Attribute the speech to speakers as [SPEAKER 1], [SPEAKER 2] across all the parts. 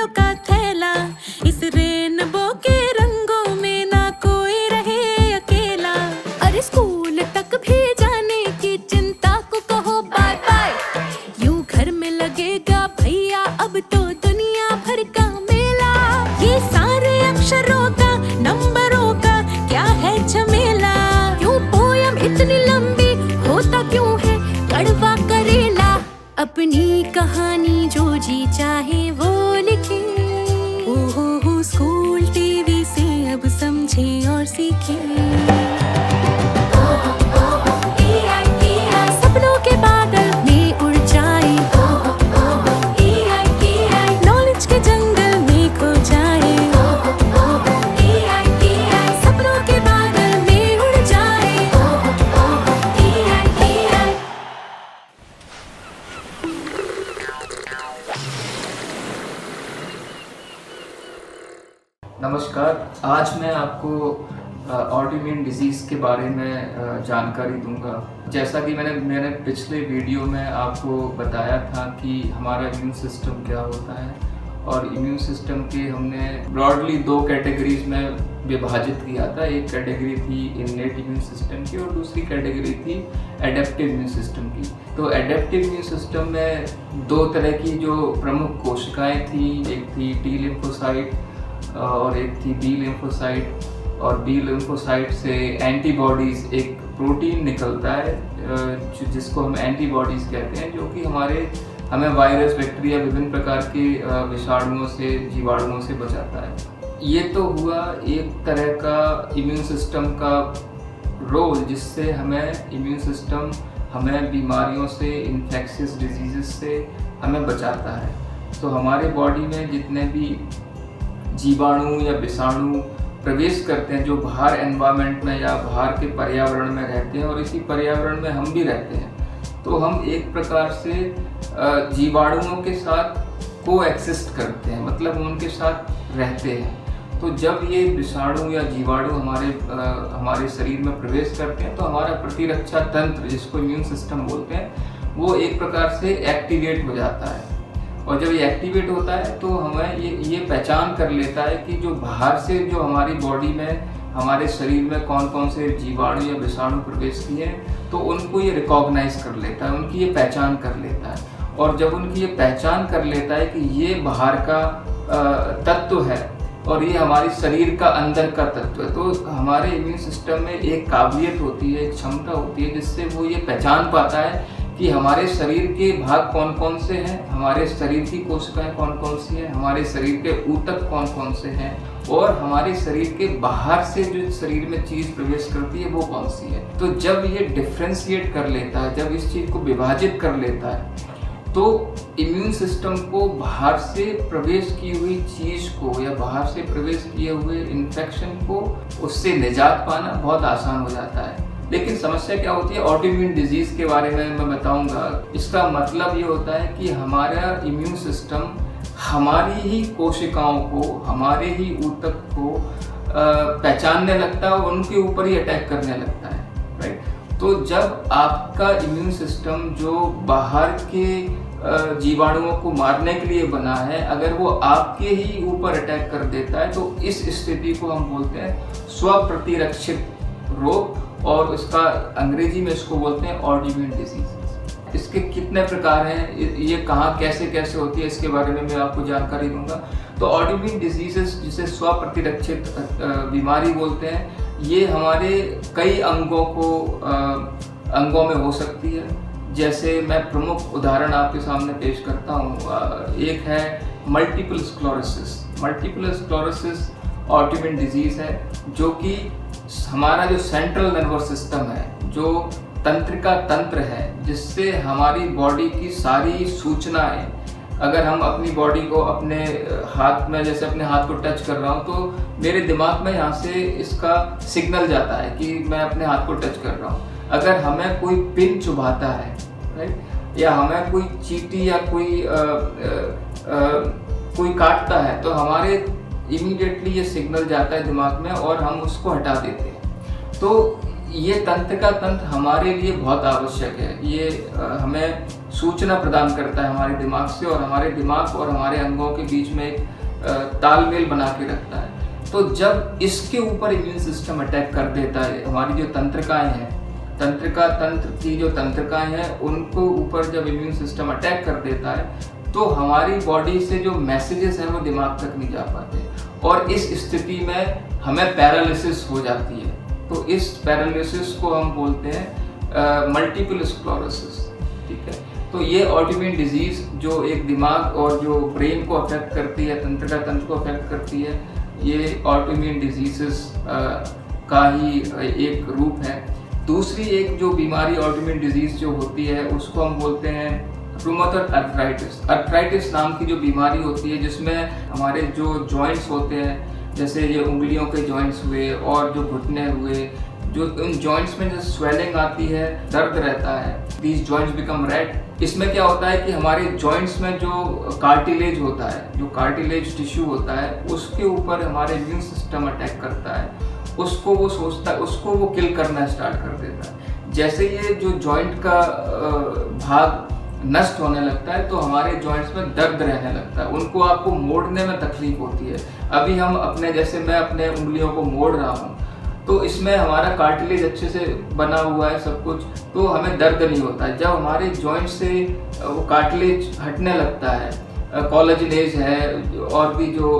[SPEAKER 1] खुशियों का थैला। इस रेनबो के रंगों में ना कोई रहे अकेला। अरे स्कूल तक भी जाने की चिंता को कहो बाय बाय। यूं घर में लगेगा भैया अब तो दुनिया भर का मेला। ये सारे अक्षरों का नंबरों का क्या है झमेला। क्यों पोयम इतनी लंबी होता क्यों है कड़वा करेला। अपनी कहानी जो जी चाहे वो लिखे। ओहो स्कूल टीवी से अब समझे और सीखे। सपनों के बादल में उड़ जाए। नॉलेज के जंगल में खो जाए। सपनों के बादल में उड़ जाए।
[SPEAKER 2] नमस्कार, आज मैं आपको ऑटोइम्यून डिजीज़ के बारे में जानकारी दूंगा। जैसा कि मैंने पिछले वीडियो में आपको बताया था कि हमारा इम्यून सिस्टम क्या होता है, और इम्यून सिस्टम के हमने ब्रॉडली 2 कैटेगरीज में विभाजित किया था। एक कैटेगरी थी इननेट इम्यून सिस्टम की और दूसरी कैटेगरी थी एडेप्टिव इम्यून सिस्टम की। तो एडेप्टिव इम्यून सिस्टम में 2 तरह की जो प्रमुख कोशिकाएं थी, एक थी टी लिम्फोसाइट और एक थी बी लिम्फोसाइट। और बी लिम्फोसाइट से एंटीबॉडीज़, एक प्रोटीन निकलता है जिसको हम एंटीबॉडीज़ कहते हैं, जो कि हमें वायरस, बैक्टीरिया, विभिन्न प्रकार के विषाणुओं से, जीवाणुओं से बचाता है। ये तो हुआ एक तरह का इम्यून सिस्टम का रोल, जिससे हमें इम्यून सिस्टम हमें बीमारियों से, इन्फेक्शियस डिजीज़ से हमें बचाता है। तो हमारे बॉडी में जितने भी जीवाणु या विषाणु प्रवेश करते हैं, जो बाहर एनवायरनमेंट में या बाहर के पर्यावरण में रहते हैं, और इसी पर्यावरण में हम भी रहते हैं, तो हम एक प्रकार से जीवाणुओं के साथ कोएक्सिस्ट करते हैं, मतलब उनके साथ रहते हैं। तो जब ये विषाणु या जीवाणु हमारे शरीर में प्रवेश करते हैं, तो हमारा प्रतिरक्षा तंत्र, जिसको इम्यून सिस्टम बोलते हैं, वो एक प्रकार से एक्टिवेट हो जाता है। और जब ये एक्टिवेट होता है तो हमें ये पहचान कर लेता है कि जो बाहर से, जो हमारी बॉडी में, हमारे शरीर में कौन कौन से जीवाणु या विषाणु प्रवेश किए हैं, तो उनको ये रिकॉग्नाइज कर लेता है, उनकी ये पहचान कर लेता है। और जब उनकी ये पहचान कर लेता है कि ये बाहर का तत्व है और ये हमारे शरीर का अंदर का तत्व है, तो हमारे इम्यून सिस्टम में एक काबिलियत होती है, एक क्षमता होती है, जिससे वो ये पहचान पाता है कि हमारे शरीर के भाग कौन कौन से हैं, हमारे शरीर की कोशिकाएं कौन कौन सी हैं, हमारे शरीर के ऊतक कौन कौन से हैं, और हमारे शरीर के बाहर से जो शरीर में चीज़ प्रवेश करती है वो कौन सी है। तो जब ये डिफ्रेंशिएट कर लेता है, जब इस चीज़ को विभाजित कर लेता है, तो इम्यून सिस्टम को बाहर से प्रवेश की हुई चीज़ को या बाहर से प्रवेश किए हुए इन्फेक्शन को, उससे निजात पाना बहुत आसान हो जाता है। लेकिन समस्या क्या होती है, ऑटोइम्यून डिजीज़ के बारे में मैं बताऊंगा। इसका मतलब ये होता है कि हमारा इम्यून सिस्टम हमारी ही कोशिकाओं को, हमारे ही ऊतक को पहचानने लगता है और उनके ऊपर ही अटैक करने लगता है, राइट। तो जब आपका इम्यून सिस्टम जो बाहर के जीवाणुओं को मारने के लिए बना है, अगर वो आपके ही ऊपर अटैक कर देता है, तो इस स्थिति को हम बोलते हैं स्वप्रतिरक्षित रोग, और इसका अंग्रेजी में इसको बोलते हैं ऑटोइम्यून डिजीज। इसके कितने प्रकार हैं, ये कहाँ कैसे कैसे होती है, इसके बारे में मैं आपको जानकारी दूंगा। तो ऑटोइम्यून डिजीजेस, जिसे स्वप्रतिरक्षित बीमारी बोलते हैं, ये हमारे कई अंगों में हो सकती है। जैसे मैं प्रमुख उदाहरण आपके सामने पेश करता हूँ। एक है multiple sclerosis. Multiple sclerosis autoimmune disease है, जो कि हमारा जो सेंट्रल नर्वस सिस्टम है, जो तंत्रिका तंत्र है, जिससे हमारी बॉडी की सारी सूचनाएं, अगर हम अपनी बॉडी को अपने हाथ में, जैसे अपने हाथ को टच कर रहा हूँ, तो मेरे दिमाग में यहाँ से इसका सिग्नल जाता है कि मैं अपने हाथ को टच कर रहा हूँ। अगर हमें कोई पिन चुभाता है, राइट, या हमें कोई चींटी या कोई काटता है, तो हमारे इमीडिएटली ये सिग्नल जाता है दिमाग में और हम उसको हटा देते हैं। तो ये तंत्र का तंत्र हमारे लिए बहुत आवश्यक है। ये हमें सूचना प्रदान करता है हमारे दिमाग से, और हमारे दिमाग और हमारे अंगों के बीच में एक तालमेल बना के रखता है। तो जब इसके ऊपर इम्यून सिस्टम अटैक कर देता है, हमारी जो तंत्रिकाएं हैं, तंत्र की जो तंत्रिकाएं हैं, उनको ऊपर जब इम्यून सिस्टम अटैक कर देता है तो हमारी बॉडी से जो मैसेजेस हैं वो दिमाग तक नहीं जा पाते, और इस स्थिति में हमें पैरालिसिस हो जाती है। तो इस पैरालिसिस को हम बोलते हैं मल्टीपल स्क्लेरोसिस। ठीक है, तो ये ऑटोइम्यून डिजीज जो एक दिमाग और जो ब्रेन को अफेक्ट करती है, तंत्रिका तंत्र को अफेक्ट करती है, ये ऑटोइम्यून डिजीजेस का ही एक रूप है। दूसरी एक जो बीमारी ऑटोइम्यून डिजीज जो होती है उसको हम बोलते हैं रूमेटॉइड अर्थराइटिस। अर्थराइटिस नाम की जो बीमारी होती है, जिसमें हमारे जो जॉइंट्स होते हैं, जैसे ये उंगलियों के जॉइंट्स हुए और जो घुटने हुए, जो उन जॉइंट्स में जो स्वेलिंग आती है, दर्द रहता है, दीज जॉइंट्स बिकम रेड। इसमें क्या होता है कि हमारे जॉइंट्स में जो कार्टिलेज होता है, जो कार्टिलेज टिश्यू होता है, उसके ऊपर हमारे इम्यून सिस्टम अटैक करता है, उसको वो सोचता है, उसको वो किल करना स्टार्ट कर देता है। जैसे ये जो जॉइंट का भाग नष्ट होने लगता है तो हमारे जॉइंट्स में दर्द रहने लगता है, उनको आपको मोड़ने में तकलीफ होती है। अभी हम अपने, जैसे मैं अपने उंगलियों को मोड़ रहा हूँ, तो इसमें हमारा कार्टिलेज अच्छे से बना हुआ है सब कुछ, तो हमें दर्द नहीं होता है। जब हमारे जॉइंट से वो कार्टिलेज हटने लगता है, कोलेजनेज है और भी जो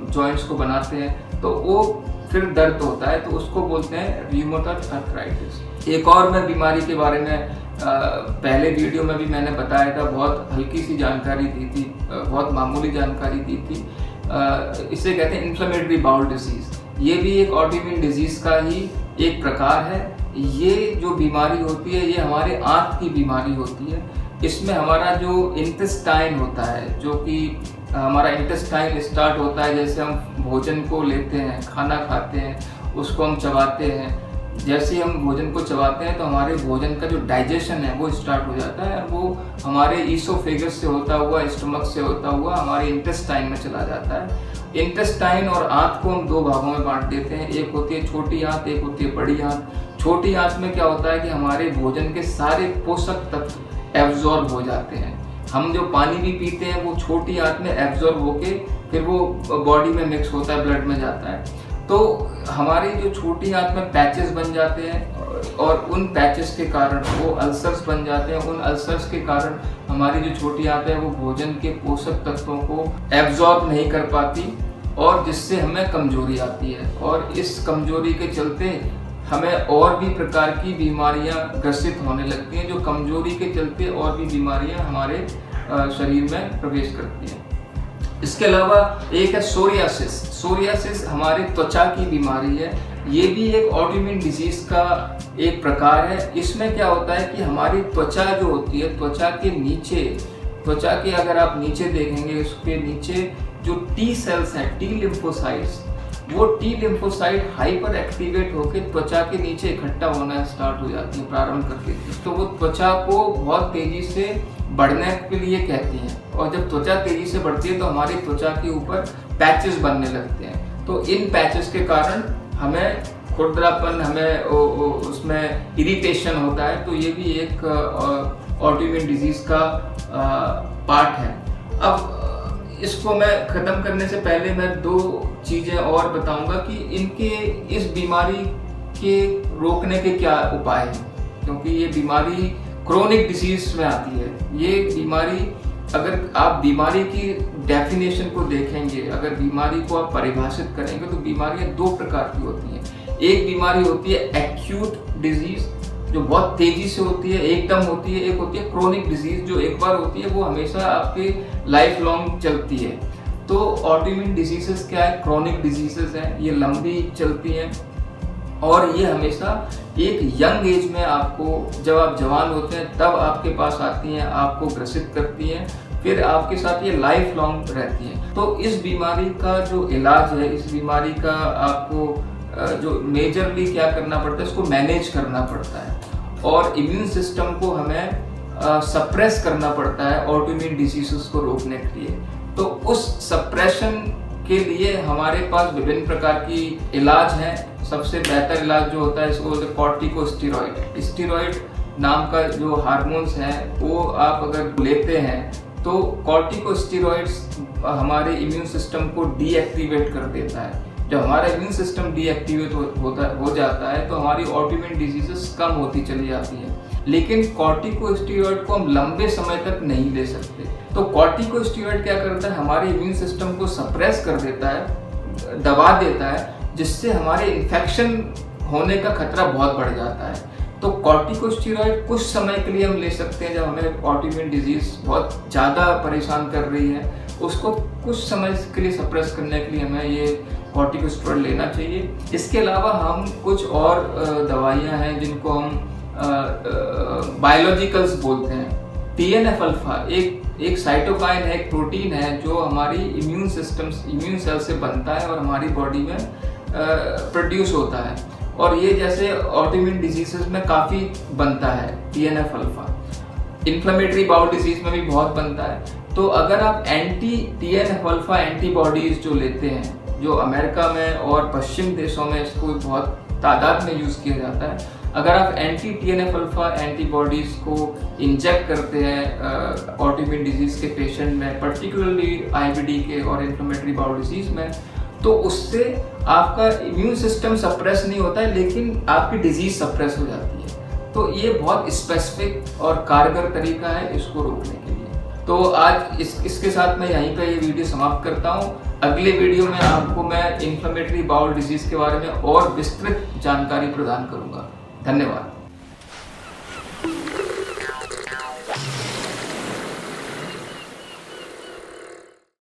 [SPEAKER 2] जॉइंट्स को बनाते हैं, तो वो फिर दर्द होता है, तो उसको बोलते हैं रूमेटॉइड अर्थराइटिस। एक और मैं बीमारी के बारे में पहले वीडियो में भी मैंने बताया था, बहुत हल्की सी जानकारी दी थी, बहुत मामूली जानकारी दी थी। इसे कहते हैं इन्फ्लेमेटरी बाउल डिजीज। ये भी एक ऑटोइम्यून डिजीज का ही एक प्रकार है। ये जो बीमारी होती है, ये हमारे आंत की बीमारी होती है। इसमें हमारा जो इंटेस्टाइन होता है, जो कि हमारा इंटेस्टाइन स्टार्ट होता है, जैसे हम भोजन को लेते हैं, खाना खाते हैं, उसको हम चबाते हैं। जैसे हम भोजन को चबाते हैं तो हमारे भोजन का जो डाइजेशन है वो स्टार्ट हो जाता है, और वो हमारे ईसोफेगस से होता हुआ, स्टमक से होता हुआ हमारे इंटेस्टाइन में चला जाता है। इंटेस्टाइन और आंत को हम दो भागों में बांट देते हैं, एक होती है छोटी आंत, एक होती है बड़ी आंत। छोटी आंत में क्या होता है कि हमारे भोजन के सारे पोषक तत्व एब्जॉर्ब हो जाते हैं। हम जो पानी भी पीते हैं वो छोटी आंत में एब्जॉर्ब होके फिर वो बॉडी में मिक्स होता है, ब्लड में जाता है। तो हमारी जो छोटी आंत में पैचेस बन जाते हैं, और उन पैचेस के कारण वो अल्सर्स बन जाते हैं। उन अल्सर्स के कारण हमारी जो छोटी आंत है वो भोजन के पोषक तत्वों को एब्जॉर्ब नहीं कर पाती, और जिससे हमें कमजोरी आती है। और इस कमजोरी के चलते हमें और भी प्रकार की बीमारियां ग्रसित होने लगती हैं, जो कमजोरी के चलते और भी बीमारियां हमारे शरीर में प्रवेश करती हैं। इसके अलावा एक है सोरियासिस। सोरियासिस हमारी त्वचा की बीमारी है। ये भी एक ऑटोइम्यून डिजीज का एक प्रकार है। इसमें क्या होता है कि हमारी त्वचा जो होती है, त्वचा के नीचे, त्वचा के अगर आप नीचे देखेंगे, उसके नीचे जो टी सेल्स हैं, टी लिम्फोसाइट्स, वो टी लिम्फोसाइट हाइपर एक्टिवेट होकर त्वचा के नीचे इकट्ठा होना स्टार्ट हो जाती है, प्रारंभ कर देती है। तो वो त्वचा को बहुत तेजी से बढ़ने के लिए कहती हैं, और जब त्वचा तेजी से बढ़ती है तो हमारी त्वचा के ऊपर पैचेस बनने लगते हैं। तो इन पैचेस के कारण हमें खुरदरापन, हमें उसमें इरिटेशन होता है। तो ये भी एक ऑटोइम्यून डिजीज का पार्ट है। अब इसको मैं ख़त्म करने से पहले मैं दो चीज़ें और बताऊंगा कि इनके, इस बीमारी के रोकने के क्या उपाय हैं, क्योंकि ये बीमारी क्रोनिक डिजीज में आती है। ये बीमारी, अगर आप बीमारी की डेफिनेशन को देखेंगे, अगर बीमारी को आप परिभाषित करेंगे, तो बीमारियां दो प्रकार की होती हैं। एक बीमारी होती है एक्यूट डिजीज, जो बहुत तेजी से होती है, एकदम होती है। एक होती है क्रोनिक डिजीज, जो एक बार होती है वो हमेशा आपके लाइफ लॉन्ग चलती है। तो ऑटोइम्यून डिजीजेस क्या है? क्रोनिक डिजीजेस हैं, ये लंबी चलती हैं, और ये हमेशा एक यंग एज में आपको, जब आप जवान होते हैं तब आपके पास आती हैं, आपको ग्रसित करती हैं, फिर आपके साथ ये लाइफ लॉन्ग रहती हैं। तो इस बीमारी का जो इलाज है, इस बीमारी का आपको जो मेजरली क्या करना पड़ता है, इसको मैनेज करना पड़ता है, और इम्यून सिस्टम को हमें सप्रेस करना पड़ता है ऑटोइम्यून डिजीजेस को रोकने के लिए। तो उस सप्रेशन के लिए हमारे पास विभिन्न प्रकार की इलाज हैं। सबसे बेहतर इलाज जो होता है इसको बोलते हैं कॉर्टिकोस्टेरॉइड। स्टेरॉइड नाम का जो हार्मोन्स हैं वो आप अगर लेते हैं तो कॉर्टिकोस्टेरॉइड्स हमारे इम्यून सिस्टम को डीएक्टिवेट कर देता है। जब हमारा इम्यून सिस्टम डीएक्टिवेट हो जाता है तो हमारी ऑटोइम्यून डिजीजेस कम होती चली जाती है। लेकिन कॉर्टिकोस्टेरॉइड को हम लंबे समय तक नहीं ले सकते। तो कॉर्टिकोस्टेरॉइड क्या करता है, हमारे इम्यून सिस्टम को सप्रेस कर देता है, दबा देता है, जिससे हमारे इन्फेक्शन होने का खतरा बहुत बढ़ जाता है। तो कॉर्टिकोस्टेरॉइड कुछ समय के लिए हम ले सकते हैं। जब हमें ऑटोइम्यून डिजीज बहुत ज़्यादा परेशान कर रही है, उसको कुछ समय के लिए सप्रेस करने के लिए हमें ये कॉर्टिकोस्टेरॉइड लेना चाहिए। इसके अलावा हम कुछ और दवाइयाँ हैं जिनको हम बायोलॉजिकल्स बोलते हैं। TNF अल्फा एक साइटोकाइन है, एक प्रोटीन है जो हमारी इम्यून सेल से बनता है और हमारी बॉडी में प्रोड्यूस होता है। और ये जैसे ऑटोइम्यून डिजीजेस में काफ़ी बनता है TNF alpha. Inflammatory bowel disease में भी बहुत बनता है। तो अगर आप एंटी TNF अल्फा एंटीबॉडीज जो लेते हैं, जो अमेरिका में और पश्चिम देशों में इसको बहुत तादाद में यूज़ किया जाता है, अगर आप एंटी TNF अल्फा एंटीबॉडीज़ को इंजेक्ट करते हैं ऑटोइम्यून डिजीज़ के पेशेंट में, पर्टिकुलरली IBD के और इन्फ्लेमेटरी बाउल डिजीज़ में, तो उससे आपका इम्यून सिस्टम सप्रेस नहीं होता है लेकिन आपकी डिजीज़ सप्रेस हो जाती है। तो ये बहुत स्पेसिफिक और कारगर तरीका है इसको रोकने के लिए। तो आज इसके साथ मैं यहीं पर ये वीडियो समाप्त करता हूँ। अगले वीडियो में आपको मैं इन्फ्लेमेटरी बाउल डिजीज़ के बारे में और विस्तृत जानकारी प्रदान करूँगा। धन्यवाद।